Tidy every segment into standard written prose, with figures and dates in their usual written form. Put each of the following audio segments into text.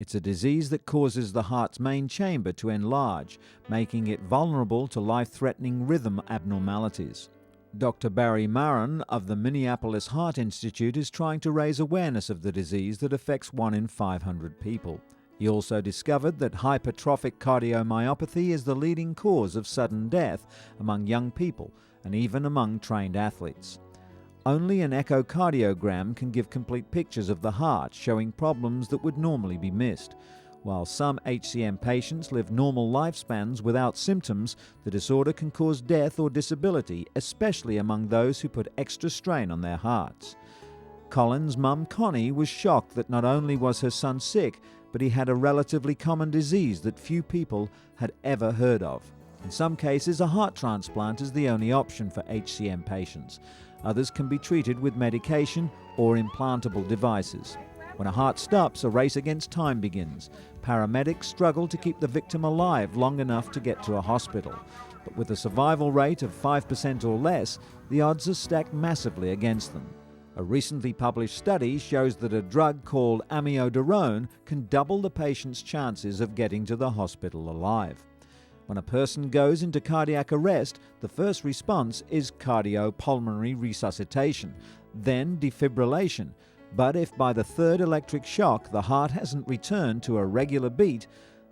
It's a disease that causes the heart's main chamber to enlarge, making it vulnerable to life-threatening rhythm abnormalities. Dr. Barry Marin of the Minneapolis Heart Institute is trying to raise awareness of the disease that affects 1 in 500 people. He also discovered that hypertrophic cardiomyopathy is the leading cause of sudden death among young people and even among trained athletes. Only an echocardiogram can give complete pictures of the heart, showing problems that would normally be missed. While some HCM patients live normal lifespans without symptoms, the disorder can cause death or disability, especially among those who put extra strain on their hearts. Colin's mum, Connie, was shocked that not only was her son sick, but he had a relatively common disease that few people had ever heard of. In some cases, a heart transplant is the only option for HCM patients. Others can be treated with medication or implantable devices. When a heart stops, a race against time begins. Paramedics struggle to keep the victim alive long enough to get to a hospital. But with a survival rate of 5% or less, the odds are stacked massively against them. A recently published study shows that a drug called amiodarone can double the patient's chances of getting to the hospital alive. When a person goes into cardiac arrest, the first response is cardiopulmonary resuscitation, then defibrillation. But if by the third electric shock the heart hasn't returned to a regular beat,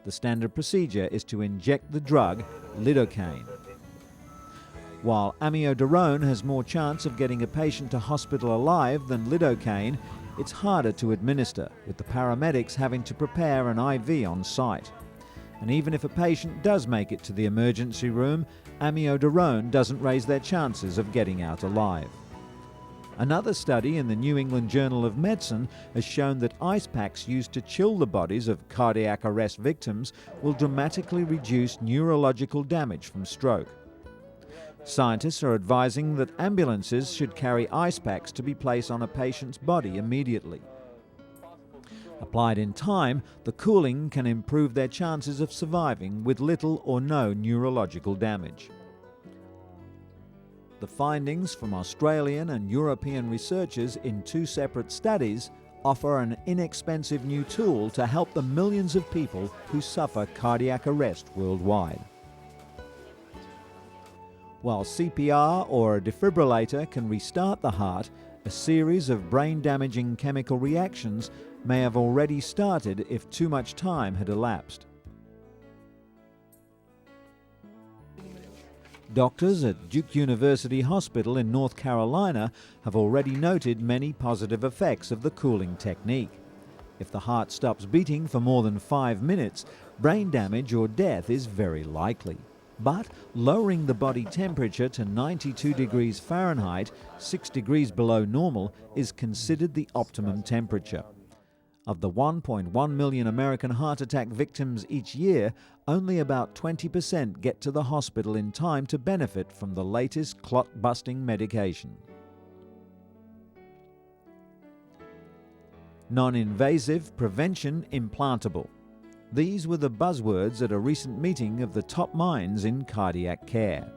the standard procedure is to inject the drug lidocaine. While amiodarone has more chance of getting a patient to hospital alive than lidocaine, it's harder to administer, with the paramedics having to prepare an IV on site. And even if a patient does make it to the emergency room, amiodarone doesn't raise their chances of getting out alive. Another study in the New England Journal of Medicine has shown that ice packs used to chill the bodies of cardiac arrest victims will dramatically reduce neurological damage from stroke. Scientists are advising that ambulances should carry ice packs to be placed on a patient's body immediately. Applied in time, the cooling can improve their chances of surviving with little or no neurological damage. The findings from Australian and European researchers in 2 separate studies offer an inexpensive new tool to help the millions of people who suffer cardiac arrest worldwide. While CPR or a defibrillator can restart the heart, a series of brain-damaging chemical reactions may have already started if too much time had elapsed. Doctors at Duke University Hospital in North Carolina have already noted many positive effects of the cooling technique. If the heart stops beating for more than 5 minutes, brain damage or death is very likely. But lowering the body temperature to 92 degrees Fahrenheit, 6 degrees below normal, is considered the optimum temperature. Of the 1.1 million American heart attack victims each year, only about 20% get to the hospital in time to benefit from the latest clot-busting medication. Non-invasive prevention implantable. These were the buzzwords at a recent meeting of the top minds in cardiac care.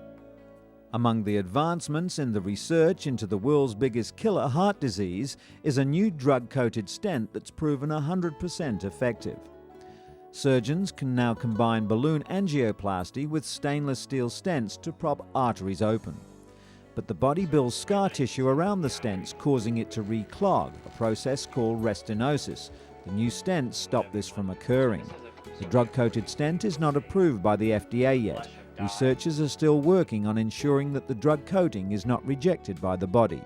Among the advancements in the research into the world's biggest killer, heart disease, is a new drug-coated stent that's proven 100% effective. Surgeons can now combine balloon angioplasty with stainless steel stents to prop arteries open. But the body builds scar tissue around the stents, causing it to reclog, a process called restenosis. The new stents stop this from occurring. The drug-coated stent is not approved by the FDA yet. Researchers are still working on ensuring that the drug coating is not rejected by the body.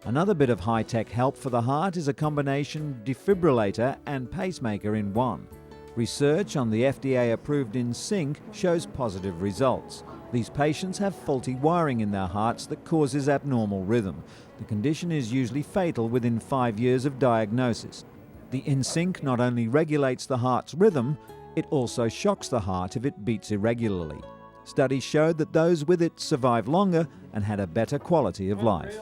Another bit of high-tech help for the heart is a combination defibrillator and pacemaker in one. Research on the FDA-approved InSync shows positive results. These patients have faulty wiring in their hearts that causes abnormal rhythm. The condition is usually fatal within 5 years of diagnosis. The InSync not only regulates the heart's rhythm, it also shocks the heart if it beats irregularly. Studies showed that those with it survived longer and had a better quality of life.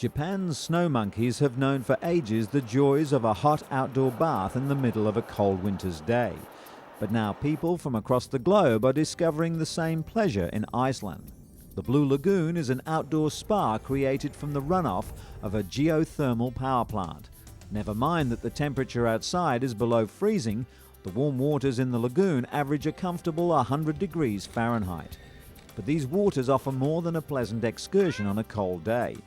Japan's snow monkeys have known for ages the joys of a hot outdoor bath in the middle of a cold winter's day. But now people from across the globe are discovering the same pleasure in Iceland. The Blue Lagoon is an outdoor spa created from the runoff of a geothermal power plant. Never mind that the temperature outside is below freezing, the warm waters in the lagoon average a comfortable 100 degrees Fahrenheit. But these waters offer more than a pleasant excursion on a cold day.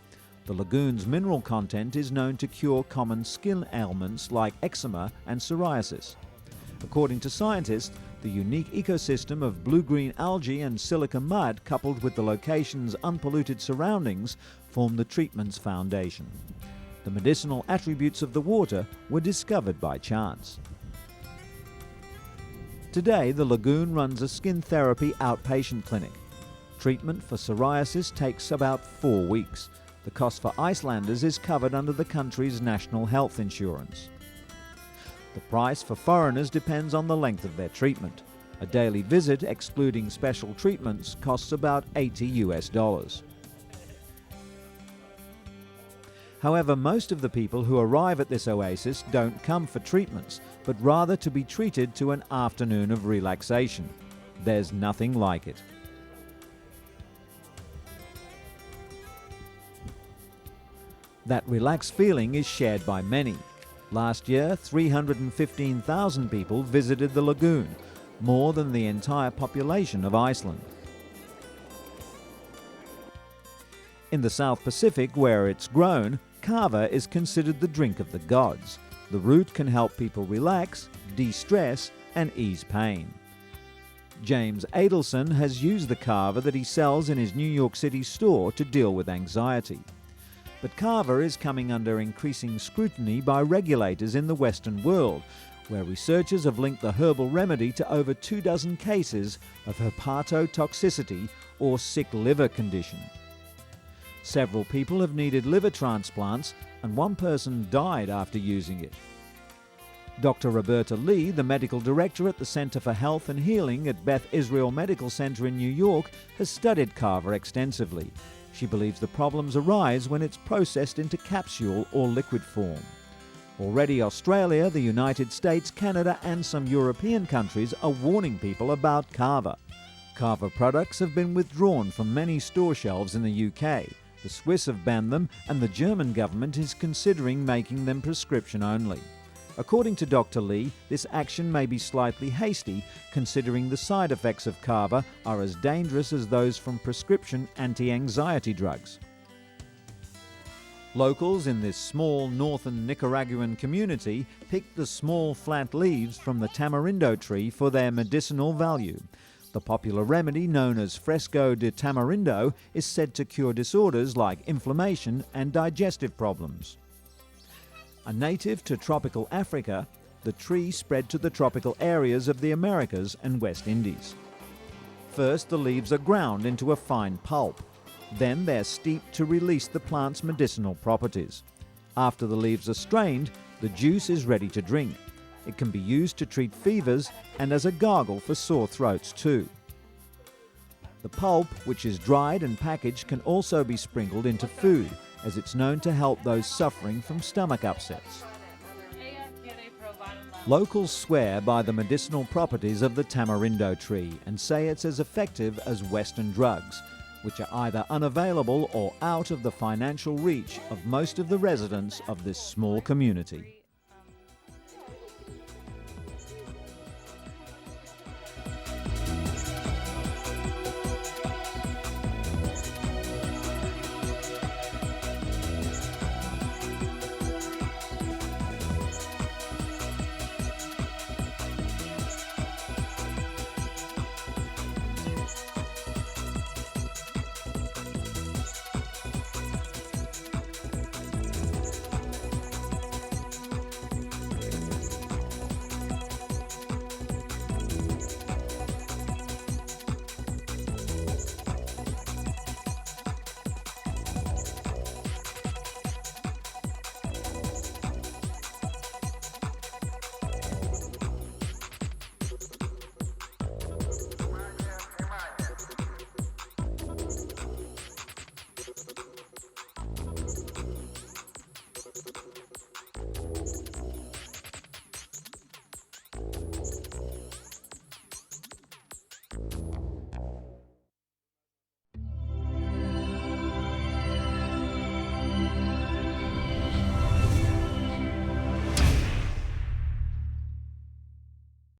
The lagoon's mineral content is known to cure common skin ailments like eczema and psoriasis. According to scientists, the unique ecosystem of blue-green algae and silica mud coupled with the location's unpolluted surroundings form the treatment's foundation. The medicinal attributes of the water were discovered by chance. Today, the lagoon runs a skin therapy outpatient clinic. Treatment for psoriasis takes about 4 weeks. The cost for Icelanders is covered under the country's national health insurance. The price for foreigners depends on the length of their treatment. A daily visit, excluding special treatments, costs about $80. However, most of the people who arrive at this oasis don't come for treatments, but rather to be treated to an afternoon of relaxation. There's nothing like it. That relaxed feeling is shared by many. Last year, 315,000 people visited the lagoon, more than the entire population of Iceland. In the South Pacific, where it's grown, kava is considered the drink of the gods. The root can help people relax, de-stress, and ease pain. James Adelson has used the kava that he sells in his New York City store to deal with anxiety. But kava is coming under increasing scrutiny by regulators in the Western world, where researchers have linked the herbal remedy to over 24 cases of hepatotoxicity or sick liver condition. Several people have needed liver transplants, and one person died after using it. Dr. Roberta Lee, the medical director at the Center for Health and Healing at Beth Israel Medical Center in New York, has studied kava extensively. She believes the problems arise when it's processed into capsule or liquid form. Already Australia, the United States, Canada and some European countries are warning people about kava. Kava products have been withdrawn from many store shelves in the UK. The Swiss have banned them, and the German government is considering making them prescription only. According to Dr. Lee, this action may be slightly hasty, considering the side effects of kava are as dangerous as those from prescription anti-anxiety drugs. Locals in this small northern Nicaraguan community picked the small flat leaves from the tamarindo tree for their medicinal value. The popular remedy known as fresco de tamarindo is said to cure disorders like inflammation and digestive problems. A native to tropical Africa, the tree spread to the tropical areas of the Americas and West Indies. First, the leaves are ground into a fine pulp. Then they're steeped to release the plant's medicinal properties. After the leaves are strained, the juice is ready to drink. It can be used to treat fevers and as a gargle for sore throats too. The pulp, which is dried and packaged, can also be sprinkled into food, as it's known to help those suffering from stomach upsets. Locals swear by the medicinal properties of the tamarindo tree and say it's as effective as Western drugs, which are either unavailable or out of the financial reach of most of the residents of this small community.